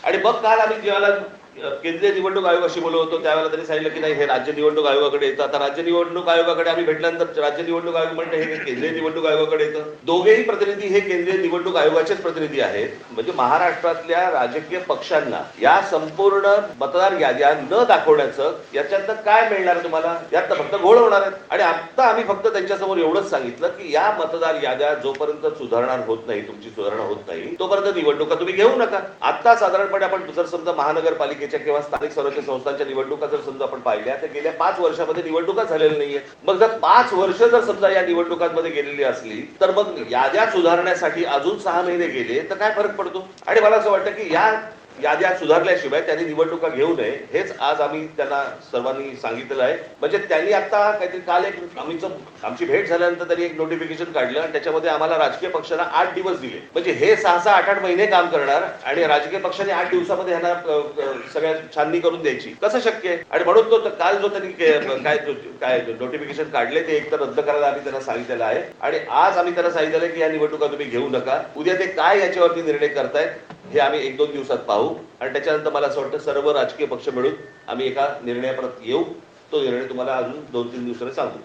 आणि मग काल आम्ही जेव्हा केंद्रीय निवडणूक आयोगाशी बोललो होतो त्यावेळेला त्यांनी सांगितलं की नाही हे राज्य निवडणूक आयोगाकडे येतं. आता राज्य निवडणूक आयोगाकडे आम्ही भेटल्यानंतर राज्य निवडणूक आयोग म्हणते हे केंद्रीय निवडणूक आयोगाकडे येतं. दोघेही प्रतिनिधी हे केंद्रीय निवडणूक आयोगाचेच प्रतिनिधी आहेत. म्हणजे महाराष्ट्रातल्या राजकीय पक्षांना या संपूर्ण मतदार याद्या न दाखवण्याचं याच्यात काय मिळणार तुम्हाला? यात फक्त घोळ होणार आहेत. आणि आता आम्ही फक्त त्यांच्यासमोर एवढंच सांगितलं की या मतदार याद्या जोपर्यंत सुधारणा होत नाही, तुमची सुधारणा होत नाही, तोपर्यंत निवडणुका तुम्ही घेऊ नका. आता साधारणपणे आपण जर समजा महानगरपालिकेच्या किंवा स्थानिक स्वराज्य संस्थांच्या निवडणुका जर समजा आपण पाहिल्या तर गेल्या 5 वर्षामध्ये निवडणुका झालेल्या नाहीये. मग जर 5 वर्ष जर समजा या निवडणुकांमध्ये गेलेली असली तर मग याद्या सुधारण्यासाठी अजून 6 महिने गेले तर काय फरक पडतो? आणि मला असं वाटतं की या याद्या सुधारल्याशिवाय त्यांनी निवडणुका घेऊ नये हेच आज आम्ही त्यांना सर्वांनी सांगितलेलं आहे. म्हणजे त्यांनी आता काहीतरी काल एक आमची भेट झाल्यानंतर त्यांनी एक नोटिफिकेशन काढलं आणि त्याच्यामध्ये आम्हाला राजकीय पक्षांना 8 दिवस दिले. म्हणजे हे 6-6, 8-8 महिने काम करणार आणि राजकीय पक्षांनी 8 दिवसामध्ये ह्यांना सगळ्या छाननी करून द्यायची, कसं शक्य आहे? आणि म्हणून तो काल जो त्यांनी काय नोटिफिकेशन काढले ते एकतर रद्द करायला आम्ही त्यांना सांगितलेलं आहे. आणि आज आम्ही त्यांना सांगितलेलं आहे की या निवडणुका तुम्ही घेऊ नका. उद्या ते काय याच्यावरती निर्णय करतायत हे आम्ही 1-2 दिवसात पाहू आणि त्याच्यानंतर मला असं वाटतं सर्व राजकीय पक्ष मिळून आम्ही एका निर्णयापर्यंत येऊ. तो निर्णय तुम्हाला अजून 2-3 दिवसांनी सांगू.